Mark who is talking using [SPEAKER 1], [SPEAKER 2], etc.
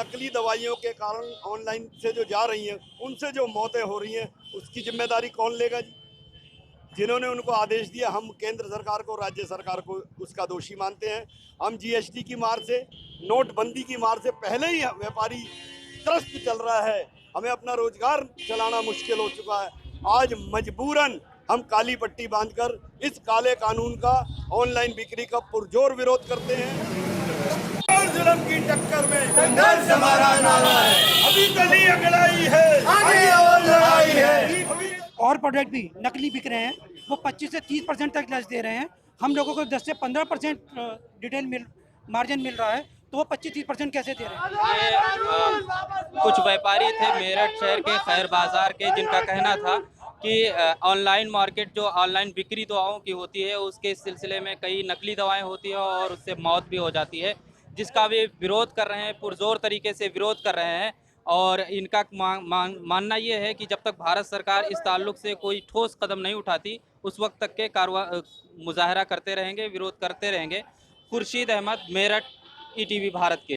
[SPEAKER 1] नकली दवाइयों के कारण ऑनलाइन से जो जा रही हैं उनसे जो मौतें हो रही हैं उसकी जिम्मेदारी कौन लेगा जी? जिन्होंने उनको आदेश दिया, हम केंद्र सरकार को, राज्य सरकार को उसका दोषी मानते हैं। हम जीएसटी की मार से, नोटबंदी की मार से पहले ही व्यापारी त्रस्त चल रहा है, हमें अपना रोजगार चलाना मुश्किल हो चुका है। आज मजबूरन हम काली पट्टी बांधकर इस काले कानून का, ऑनलाइन बिक्री का पुरजोर विरोध करते हैं। और जुल्म की टक्कर में
[SPEAKER 2] संघर्ष हमारा नारा है,
[SPEAKER 1] अभी गली अगड़ाई है,
[SPEAKER 2] आगे और लड़ाई है।
[SPEAKER 3] और प्रोडक्ट भी नकली बिक रहे हैं, वो 25 से 30% तक लैस दे रहे हैं। हम लोगों को 10 से 15% डिटेल मार्जिन मिल रहा है, तो वो 25-30% कैसे दे रहे हैं?
[SPEAKER 4] ये कुछ व्यापारी थे मेरठ शहर के खैर बाजार के, जिनका कहना था कि ऑनलाइन मार्केट, जो ऑनलाइन बिक्री दवाओं की होती है, उसके सिलसिले में कई नकली दवाएं होती हैं और उससे मौत भी हो जाती है, जिसका वे विरोध कर रहे हैं, पुरजोर तरीके से विरोध कर रहे हैं। और इनका मानना ये है कि जब तक भारत सरकार इस ताल्लुक से कोई ठोस कदम नहीं उठाती, उस वक्त तक के मुजाहरा करते रहेंगे, विरोध करते रहेंगे। खुर्शीद अहमद, मेरठ, ईटीवी भारत के।